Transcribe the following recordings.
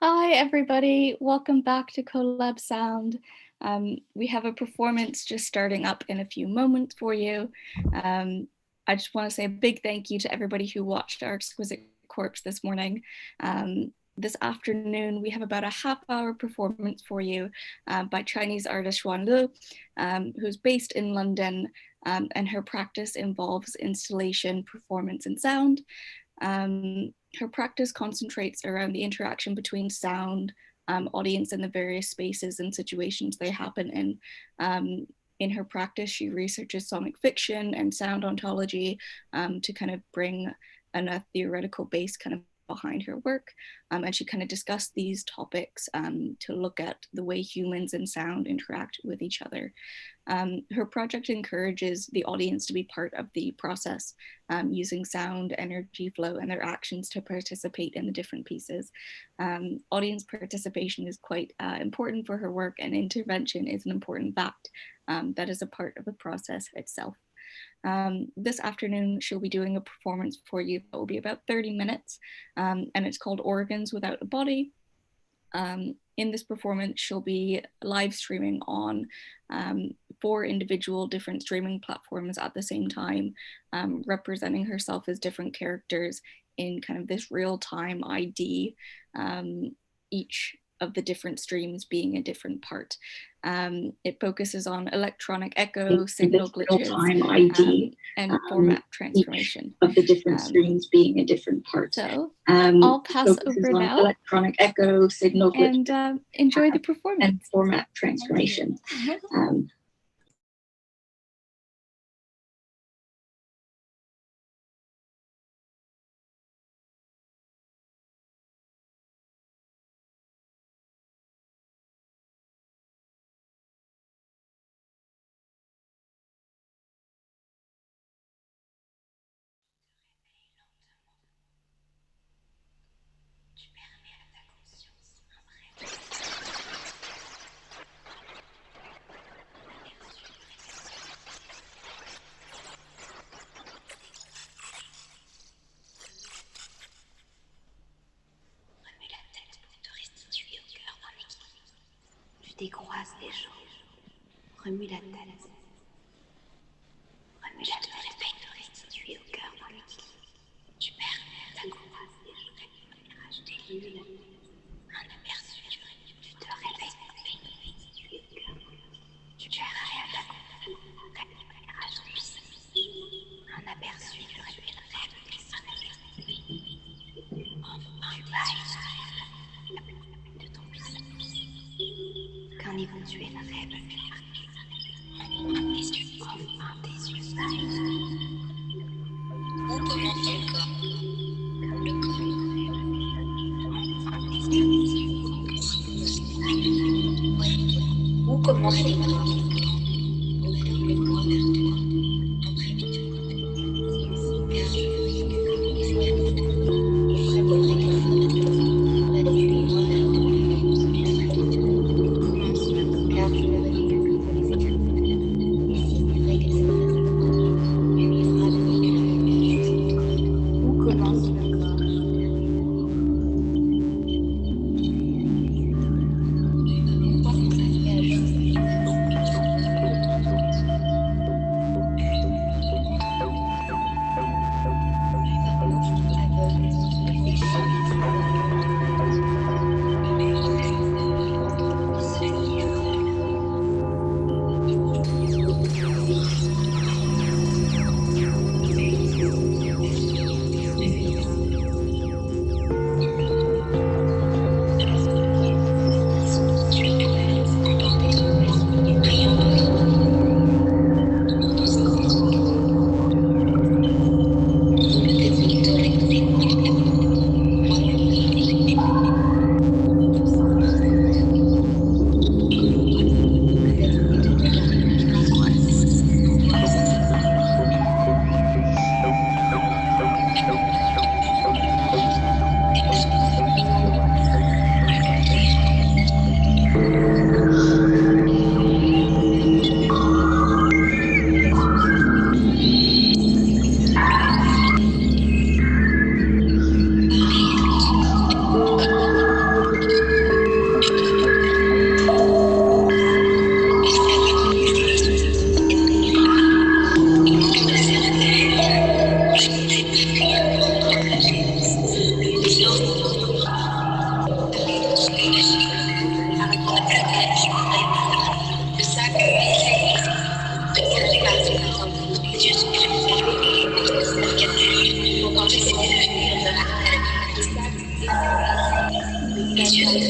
Hi everybody, welcome back to Co.Lab Sound. We have a performance just starting up in a few moments for you. I just want to say a big thank you to everybody who watched our exquisite corpse this morning. This afternoon we have about a half-hour performance for you by Chinese artist Xuan Liu, who's based in London, and her practice involves installation, performance and sound. Her practice concentrates around the interaction between sound, audience, and the various spaces and situations they happen in. In her practice, she researches sonic fiction and sound ontology to kind of bring a theoretical base kind of behind her work. And she kind of discussed these topics to look at the way humans and sound interact with each other. Her project encourages the audience to be part of the process, using sound, energy flow, and their actions to participate in the different pieces. Audience participation is quite important for her work, and intervention is an important fact that is a part of the process itself. This afternoon, she'll be doing a performance for you that will be about 30 minutes, and it's called Organs Without a Body. In this performance, she'll be live streaming on 4 individual different streaming platforms at the same time, representing herself as different characters in kind of this real-time ID, each of the different streams being a different part. It focuses on electronic echo, signal glitches, and format transformation. Each of the different streams being a different part. So I'll pass over now. Electronic echo, signal glitches, and enjoy the performance. And format transformation. Décroise des jambes, remue la tête, répète de restituer au cœur dans l'équilibre. Tu permets ta croise des jambes, remue la tête, un aperçu, tu te réveilles de restituer au cœur dans l'équilibre. Tu permets ta croise ton piscine, un aperçu, tu répètes enfin tu bailles de ton piscine. Qu'un éventuel rêve enfin tes yeux Où commence ton corps? Le corps. Où commence ton corps? Ouvre le corps vers toi. Les yeux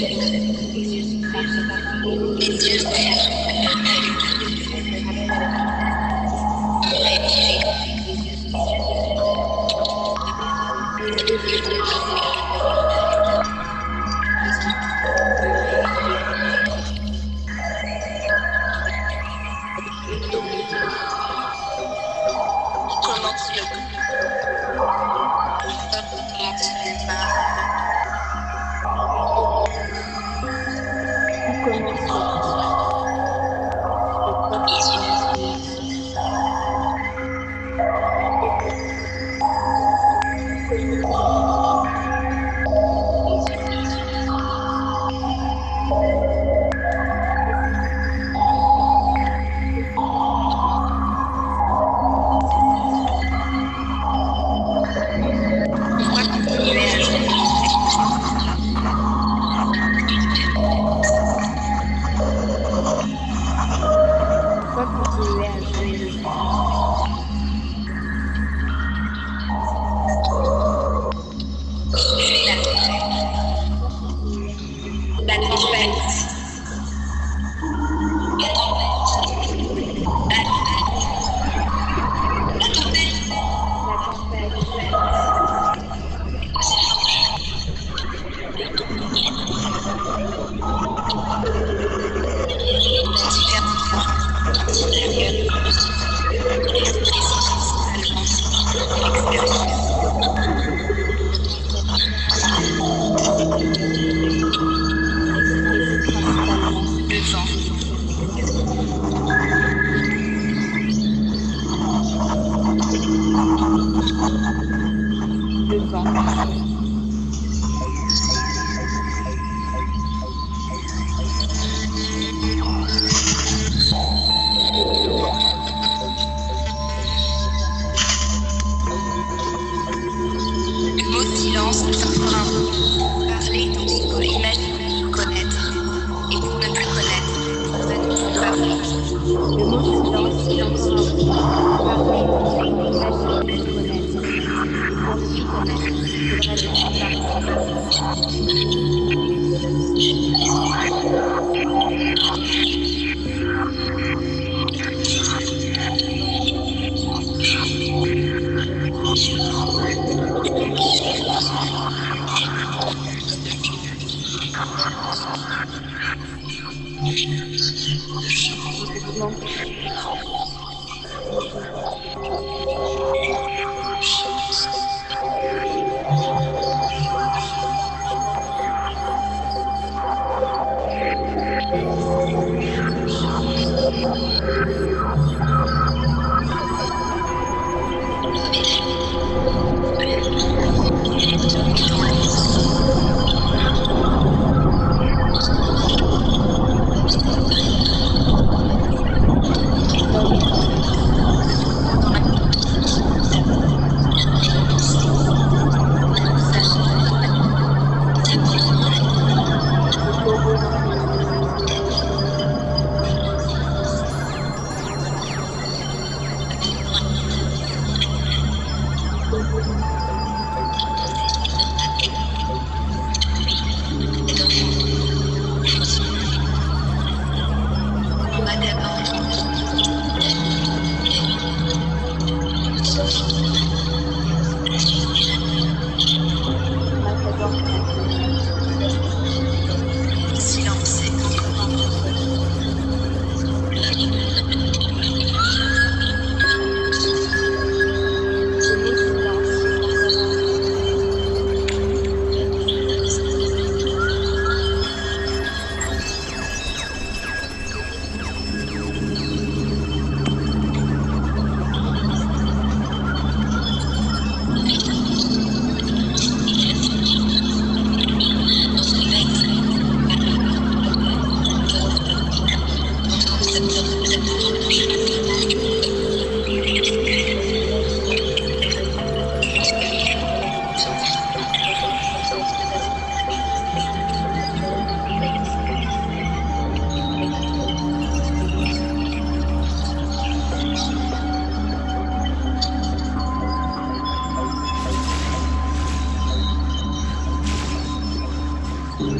Savoir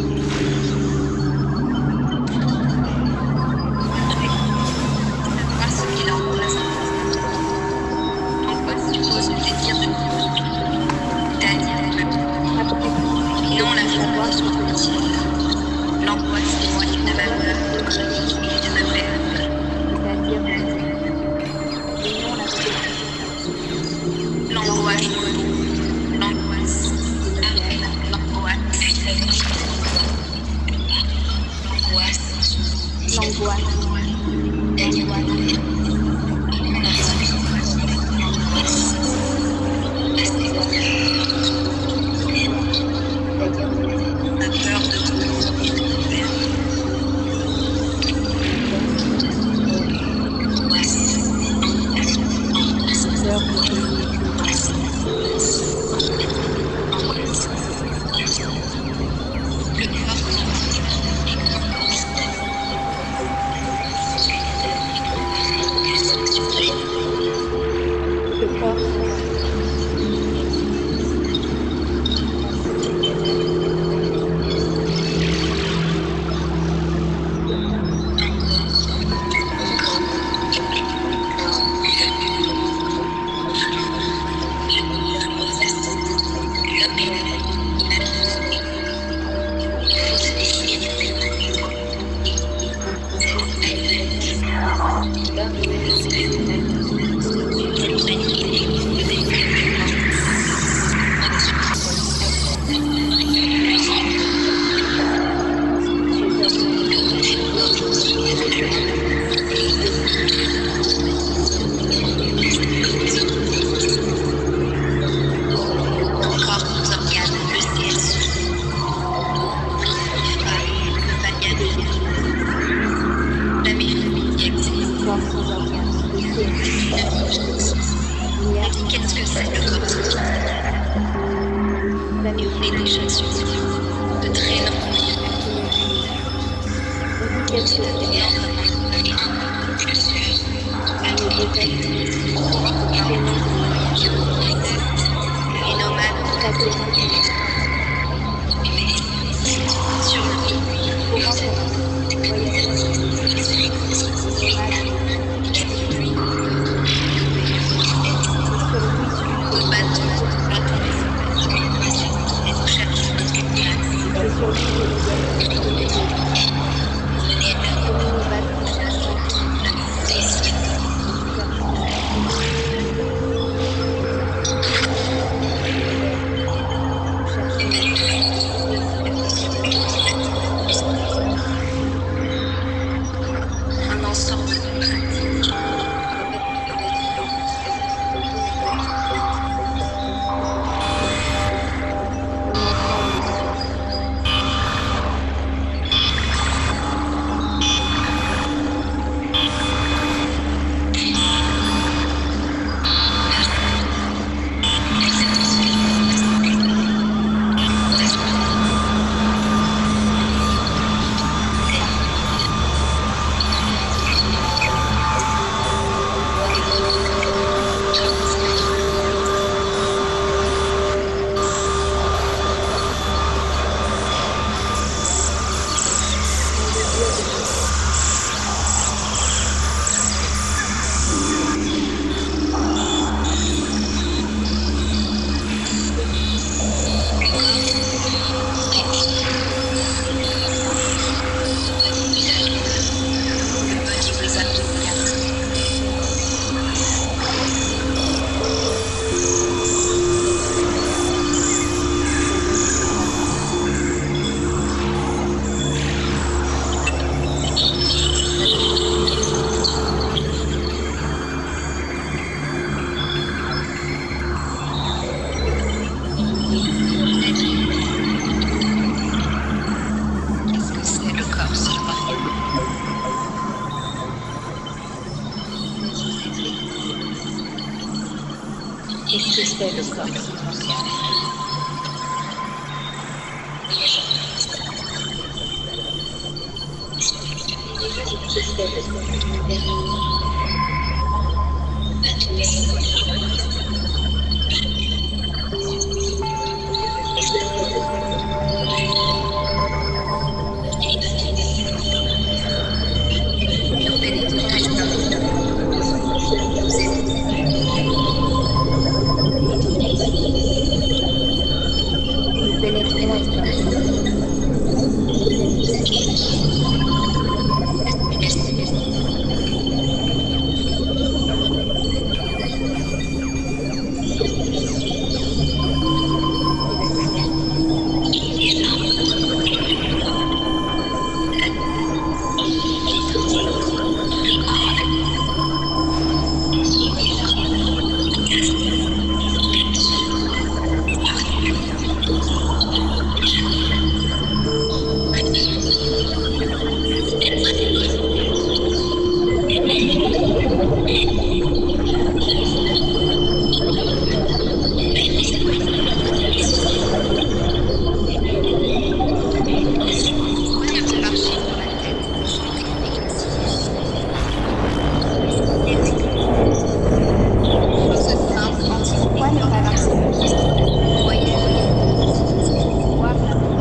ce qui l'angoisse. L'angoisse suppose le désir de c'est-à-dire non la formation cognitive. L'angoisse témoigne de ma peur et de ma perte. L'angoisse, l'angoisse, la peur de qu'est-ce que c'est le corps? Et des chansons de très longues. Et nomade sur lui. Nos bateaux, et nous cherchons notre place. Un ensemble de pratiques. Qu'est-ce que c'est le corps? Pourquoi ne pas marcher? Voir l'avenir.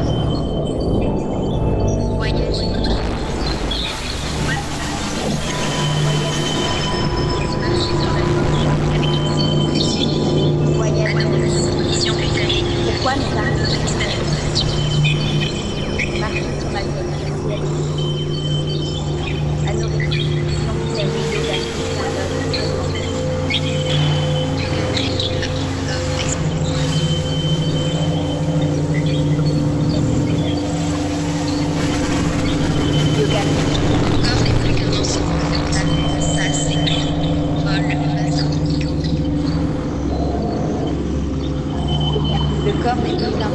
Pourquoi ne pas marcher sur la vie? À nourrir. Le corps n'est plus qu'un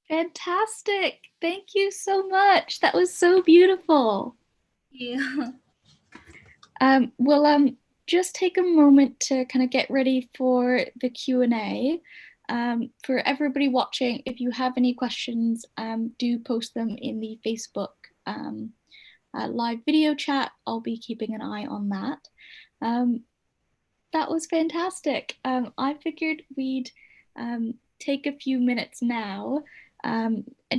Fantastic. Thank you so much. That was so beautiful. Yeah. We'll just take a moment to kind of get ready for the Q&A. For everybody watching, if you have any questions, do post them in the Facebook live video chat. I'll be keeping an eye on that. That was fantastic. I figured we'd take a few minutes now.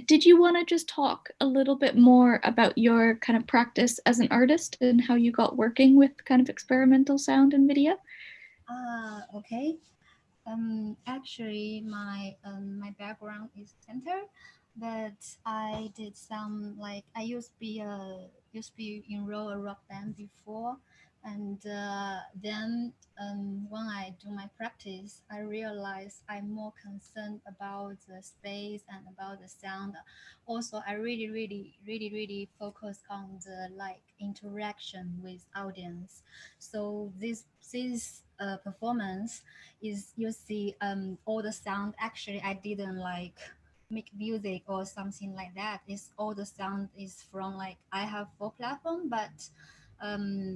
Did you want to just talk a little bit more about your kind of practice as an artist and how you got working with kind of experimental sound and video? Okay. Actually, my background is center, but I did some like I used to be enroll a rock band before, and then when I do my practice, I realize I'm more concerned about the space and about the sound. Also, I really focus on the like interaction with audience. So this performance is you see all the sound. Actually, I didn't like make music or something like that. It's all the sound is from like I have 4 platforms, but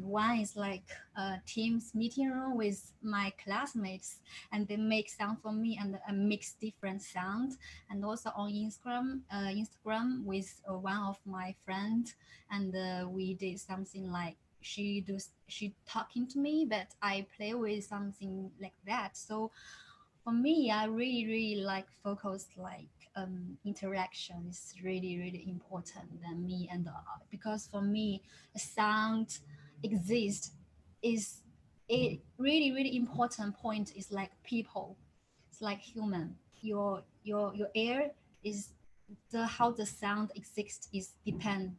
one is like a team's meeting room with my classmates, and they make sound for me and mix different sound. And also on Instagram with one of my friends, and we did something like she talking to me, but I play with something like that. So for me, I really like focus like interaction is really important than me and the art, because for me sound exists is a really important point is like people. It's like human. Your air is the how the sound exists is depend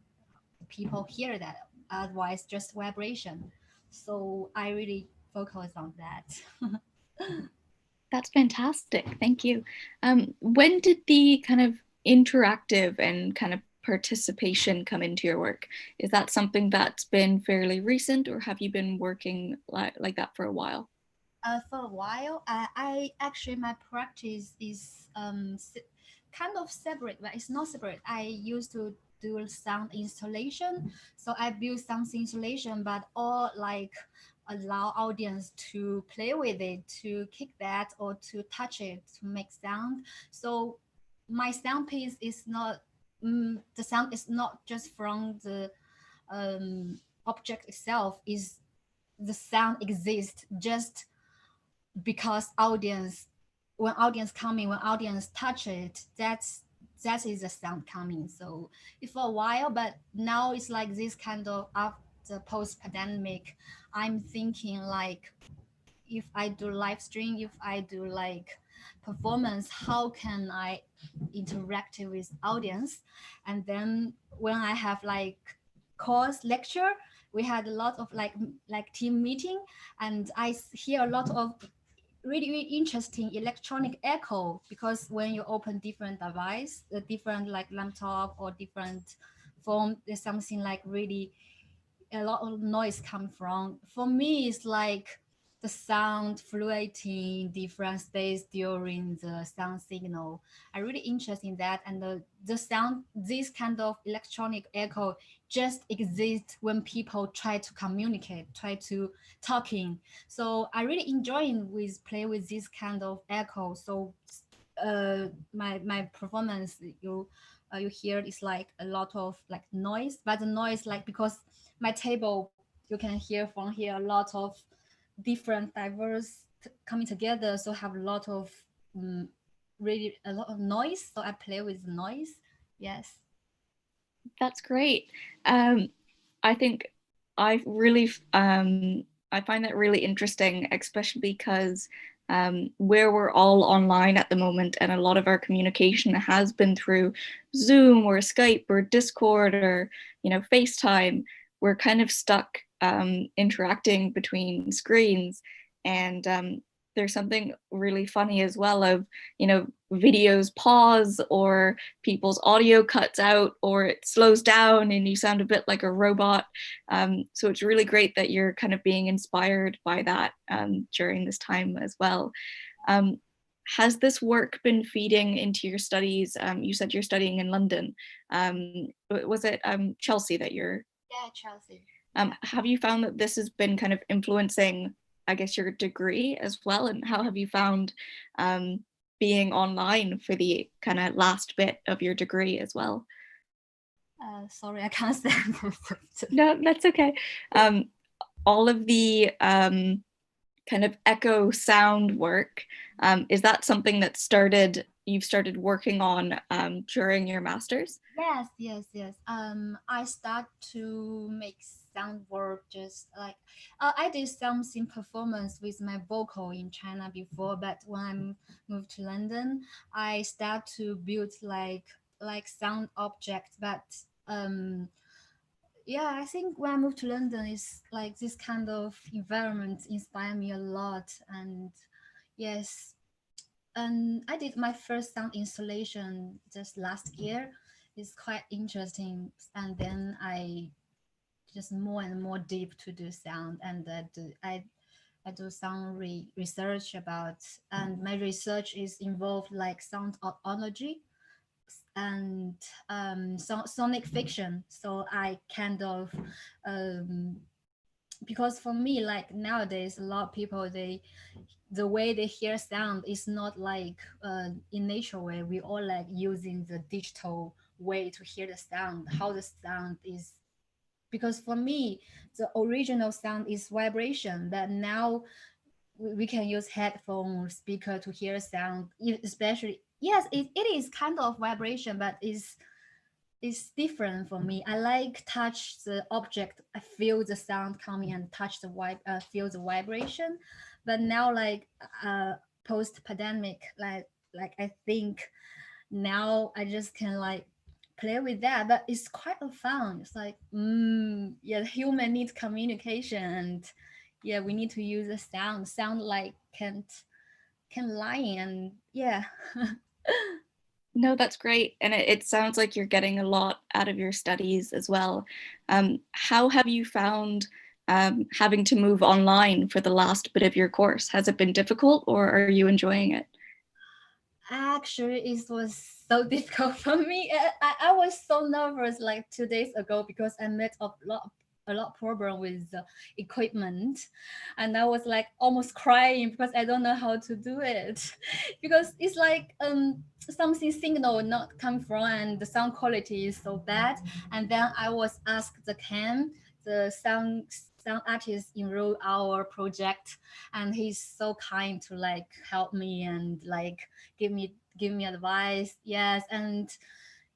people hear that, otherwise just vibration. So I really focus on that. That's fantastic. Thank you. When did the kind of interactive and kind of participation come into your work? Is that something that's been fairly recent, or have you been working like that for a while? For a while, I actually my practice is kind of separate, but it's not separate. I used to do sound installation, so I build some installation, but all like allow audience to play with it, to kick that or to touch it to make sound. So my sound piece is not the sound is not just from the object itself. Is the sound exists just because audience, when audience coming, when audience touch it, that is the sound coming. So it's for a while, but now it's like this kind of after post pandemic, I'm thinking like, if I do live stream, if I do like performance, how can I interact with audience? And then when I have like course lecture, we had a lot of like team meeting, and I hear a lot of really, really interesting electronic echo, because when you open different device, the different like laptop or different phone, there's something like really a lot of noise come from. For me, it's like the sound fluctuating in different space during the sound signal. I really interested in that, and the sound, this kind of electronic echo just exists when people try to communicate, try to talking. So I really enjoying with play with this kind of echo. So my performance, you hear it's like a lot of like noise, but the noise like, because my table, you can hear from here a lot of different diverse coming together, so have a lot of really a lot of noise, so I play with noise. Yes, that's great. I think I really I find that really interesting, especially because where we're all online at the moment, and a lot of our communication has been through Zoom or Skype or Discord or FaceTime. We're kind of stuck interacting between screens, and there's something really funny as well of videos pause, or people's audio cuts out, or it slows down and you sound a bit like a robot. So it's really great that you're kind of being inspired by that during this time as well. Has this work been feeding into your studies? You said you're studying in London. Was it Chelsea that you're? Yeah, Chelsea. Have you found that this has been kind of influencing, I guess, your degree as well? And how have you found being online for the kind of last bit of your degree as well? Sorry, I can't say. No, that's okay. All of the kind of echo sound work, is that something that you've started working on during your master's? Yes. I start to make sound work, just like I did something performance with my vocal in China before, but when I moved to London, I start to build like sound objects. But yeah, I think when I moved to London, it's like this kind of environment inspired me a lot. And yes, and I did my first sound installation just last year. It's quite interesting, and then I just more and more deep to do sound, and I do some research about, and my research is involved like sound ology and sonic fiction. So I kind of because for me, like nowadays, a lot of people, the way they hear sound is not like in nature way. We all like using the digital way to hear the sound, how the sound is. Because for me, the original sound is vibration, but now we can use headphone speaker to hear sound, especially, yes, it is kind of vibration, but it's different for me. I like touch the object, I feel the sound coming, and touch the feel the vibration. But now, like post pandemic, like I think now I just can like play with that, but it's quite a fun. It's like yeah, human needs communication, and yeah, we need to use the sound like can lie, and yeah. No, that's great. And it sounds like you're getting a lot out of your studies as well. How have you found having to move online for the last bit of your course? Has it been difficult, or are you enjoying it? Actually, it was so difficult for me. I was so nervous like 2 days ago, because I met a lot problem with the equipment, and I was like almost crying because I don't know how to do it. Because it's like something signal not come from, and the sound quality is so bad. And then I was asked the cam, the sound artist enrolled our project, and he's so kind to like help me and like give me advice. Yes, and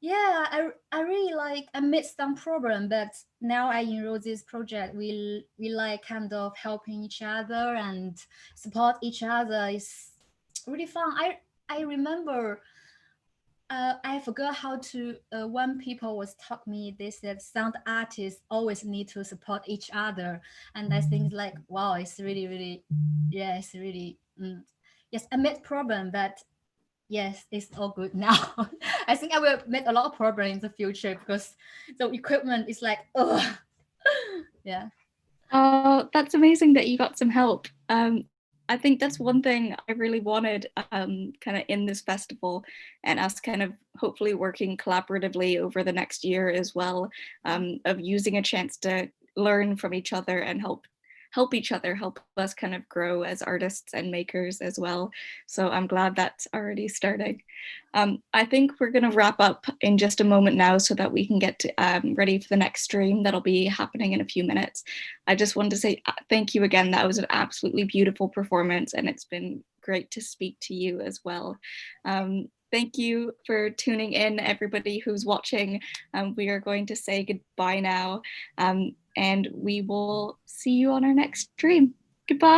yeah, I really like, I made some problem, but now I enroll this project. We like kind of helping each other and support each other. It's really fun. I remember I forgot how to. When people was taught me, they said sound artists always need to support each other, and I think like wow, it's really really, yeah, it's really yes. I made problem, but yes, it's all good now. I think I will make a lot of problem in the future because the equipment is like oh yeah. Oh, that's amazing that you got some help. I think that's one thing I really wanted kind of in this festival, and us kind of hopefully working collaboratively over the next year as well, of using a chance to learn from each other and help each other, help us kind of grow as artists and makers as well. So I'm glad that's already starting. I think we're going to wrap up in just a moment now so that we can get ready for the next stream that'll be happening in a few minutes. I just wanted to say thank you again. That was an absolutely beautiful performance, and it's been great to speak to you as well. Thank you for tuning in, everybody who's watching. We are going to say goodbye now, and we will see you on our next stream. Goodbye.